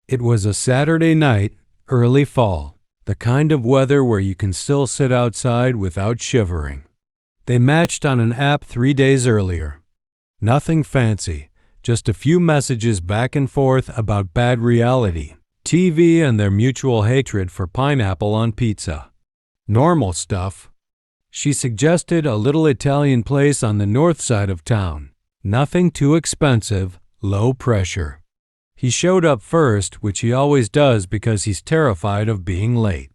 It was a Saturday night, early fall, the kind of weather where you can still sit outside without shivering. They matched on an app 3 days earlier. Nothing fancy, just a few messages back and forth about bad reality, TV, and their mutual hatred for pineapple on pizza. Normal stuff. She suggested a little Italian place on the north side of town. Nothing too expensive, low pressure. He showed up first, which he always does because he's terrified of being late.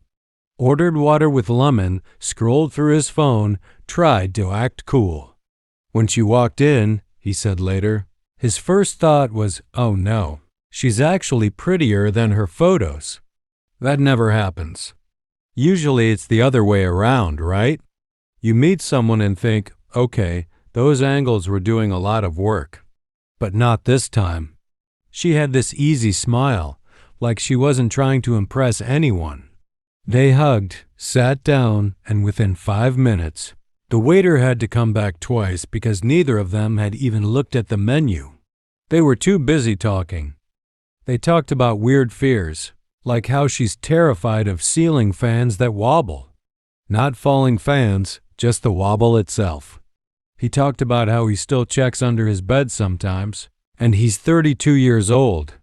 Ordered water with lemon, scrolled through his phone, tried to act cool. When she walked in, he said later, his first thought was, oh no, she's actually prettier than her photos. That never happens. Usually it's the other way around, right? You meet someone and think, okay, those angles were doing a lot of work. But not this time. She had this easy smile, like she wasn't trying to impress anyone. They hugged, sat down, and within 5 minutes, the waiter had to come back twice because neither of them had even looked at the menu. They were too busy talking. They talked about weird fears, like how she's terrified of ceiling fans that wobble. Not falling fans, just the wobble itself. He talked about how he still checks under his bed sometimes, and he's 32 years old.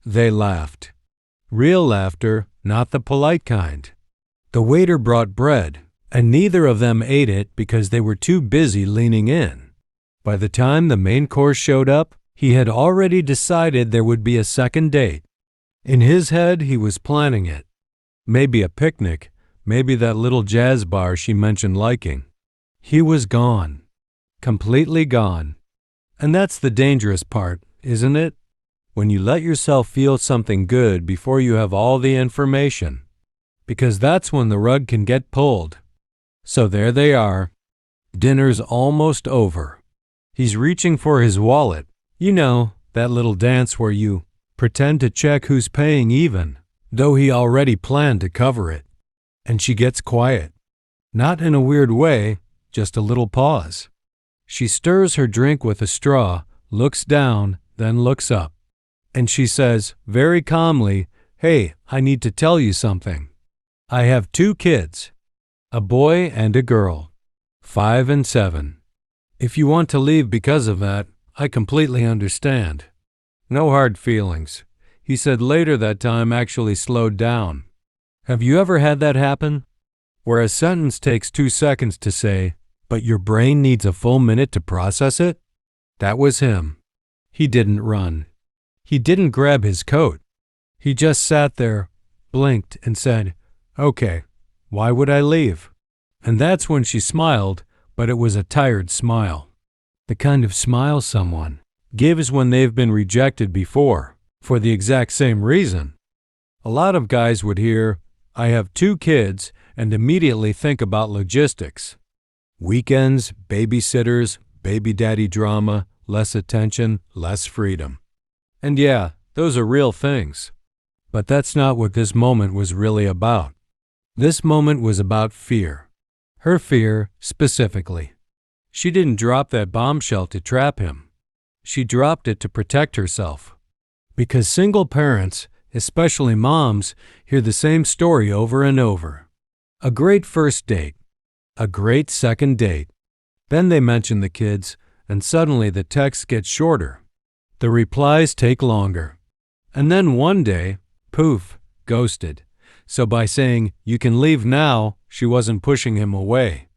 They laughed. Real laughter, not the polite kind. The waiter brought bread, and neither of them ate it because they were too busy leaning in. By the time the main course showed up, he had already decided there would be a second date. In his head, he was planning it. Maybe a picnic, maybe that little jazz bar she mentioned liking. He was gone. Completely gone. And that's the dangerous part, isn't it? When you let yourself feel something good before you have all the information. Because that's when the rug can get pulled. So there they are. Dinner's almost over. He's reaching for his wallet. You know, that little dance where you pretend to check who's paying even, though he already planned to cover it. And she gets quiet. Not in a weird way, just a little pause. She stirs her drink with a straw, looks down, then looks up. And she says, very calmly, hey, I need to tell you something. I have 2 kids, a boy and a girl, 5 and 7. If you want to leave because of that, I completely understand. No hard feelings. He said later that time actually slowed down. Have you ever had that happen? Where a sentence takes 2 seconds to say, but your brain needs a full minute to process it? That was him. He didn't run. He didn't grab his coat. He just sat there, blinked, and said, okay, why would I leave? And that's when she smiled, but it was a tired smile. The kind of smile someone gives when they've been rejected before, for the exact same reason. A lot of guys would hear, I have 2 kids, and immediately think about logistics. Weekends, babysitters, baby daddy drama, less attention, less freedom. And yeah, those are real things. But that's not what this moment was really about. This moment was about fear. Her fear, specifically. She didn't drop that bombshell to trap him. She dropped it to protect herself. Because single parents, especially moms, hear the same story over and over. A great first date. A great second date. Then they mention the kids, and suddenly the texts get shorter. The replies take longer. And then one day, poof, ghosted. So by saying, you can leave now, she wasn't pushing him away.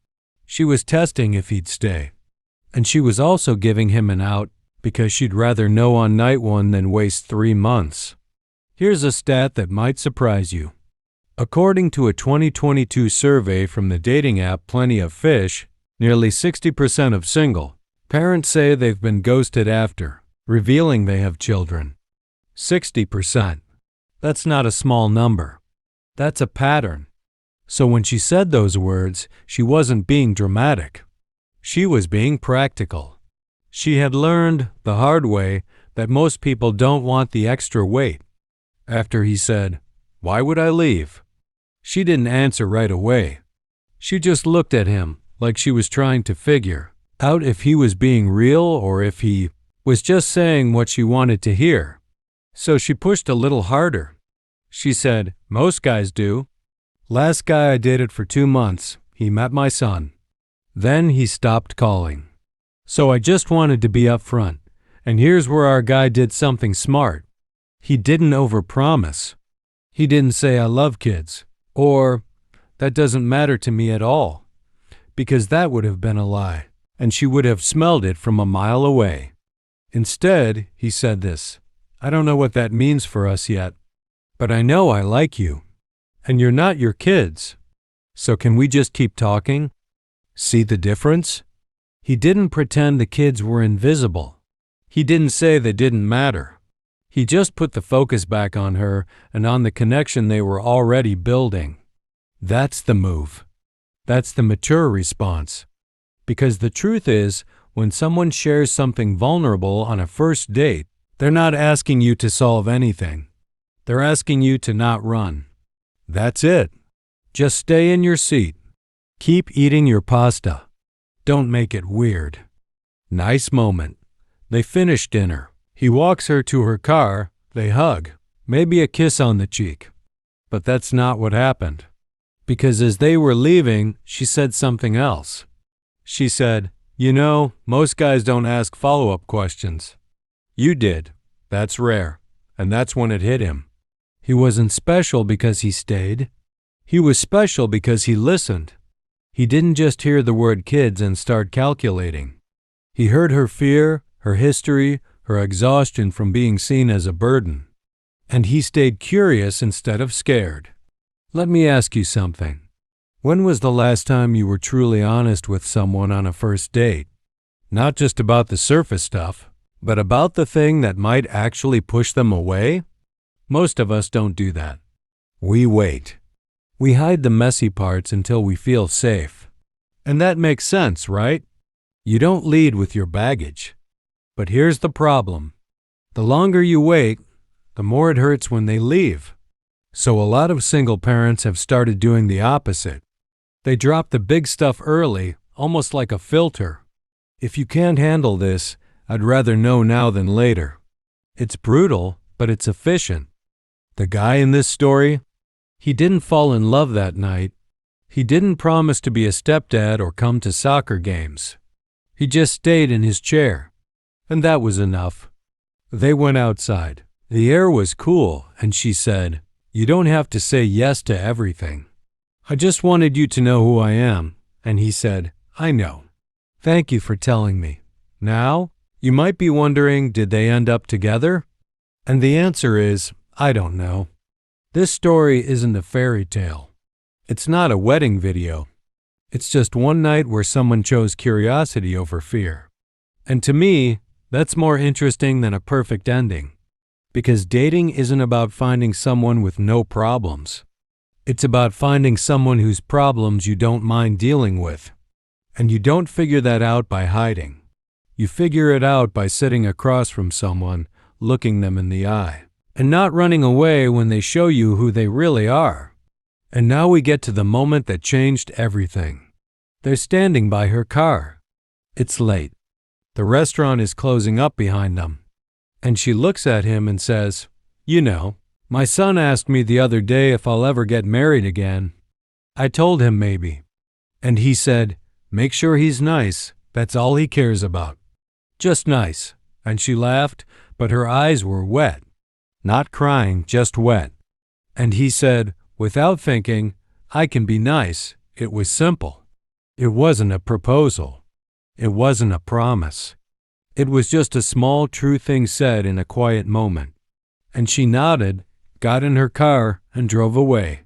She was testing if he'd stay. And she was also giving him an out because she'd rather know on night 1 than waste 3 months. Here's a stat that might surprise you. According to a 2022 survey from the dating app Plenty of Fish, nearly 60% of single parents say they've been ghosted after revealing they have children. 60%. That's not a small number. That's a pattern. So when she said those words, she wasn't being dramatic. She was being practical. She had learned, the hard way, that most people don't want the extra weight. After he said, why would I leave? She didn't answer right away. She just looked at him like she was trying to figure out if he was being real or if he was just saying what she wanted to hear. So she pushed a little harder. She said, "Most guys do. Last guy I dated for 2 months, he met my son. Then he stopped calling. So I just wanted to be upfront. And here's where our guy did something smart. He didn't overpromise. He didn't say I love kids, or that doesn't matter to me at all, because that would have been a lie, and she would have smelled it from a mile away. Instead, he said this, I don't know what that means for us yet, but I know I like you, and you're not your kids. So can we just keep talking? See the difference? He didn't pretend the kids were invisible. He didn't say they didn't matter. He just put the focus back on her and on the connection they were already building. That's the move. That's the mature response. Because the truth is, when someone shares something vulnerable on a first date, they're not asking you to solve anything. They're asking you to not run. That's it. Just stay in your seat. Keep eating your pasta. Don't make it weird. Nice moment. They finish dinner. He walks her to her car. They hug. Maybe a kiss on the cheek. But that's not what happened. Because as they were leaving, she said something else. She said, "You know, most guys don't ask follow-up questions. You did. That's rare." And that's when it hit him. He wasn't special because he stayed. He was special because he listened. He didn't just hear the word kids and start calculating. He heard her fear, her history, her exhaustion from being seen as a burden. And he stayed curious instead of scared. Let me ask you something. When was the last time you were truly honest with someone on a first date? Not just about the surface stuff, but about the thing that might actually push them away? Most of us don't do that. We wait. We hide the messy parts until we feel safe. And that makes sense, right? You don't lead with your baggage. But here's the problem. The longer you wait, the more it hurts when they leave. So a lot of single parents have started doing the opposite. They drop the big stuff early, almost like a filter. If you can't handle this, I'd rather know now than later. It's brutal, but it's efficient. The guy in this story, he didn't fall in love that night. He didn't promise to be a stepdad or come to soccer games. He just stayed in his chair. And that was enough. They went outside. The air was cool, and she said, "You don't have to say yes to everything. I just wanted you to know who I am." And he said, "I know. Thank you for telling me." Now, you might be wondering, did they end up together? And the answer is, I don't know. This story isn't a fairy tale. It's not a wedding video. It's just one night where someone chose curiosity over fear. And to me, that's more interesting than a perfect ending. Because dating isn't about finding someone with no problems. It's about finding someone whose problems you don't mind dealing with. And you don't figure that out by hiding. You figure it out by sitting across from someone, looking them in the eye, and not running away when they show you who they really are. And now we get to the moment that changed everything. They're standing by her car. It's late. The restaurant is closing up behind them. And she looks at him and says, "You know, my son asked me the other day if I'll ever get married again. I told him maybe. And he said, make sure he's nice. That's all he cares about. Just nice." And she laughed, but her eyes were wet. Not crying, just wet. And he said, without thinking, "I can be nice." It was simple. It wasn't a proposal. It wasn't a promise. It was just a small, true thing said in a quiet moment. And she nodded, got in her car, and drove away.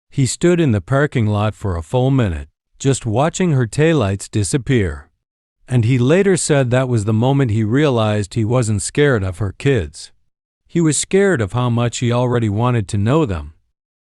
He stood in the parking lot for a full minute, just watching her taillights disappear. And he later said that was the moment he realized he wasn't scared of her kids. He was scared of how much he already wanted to know them.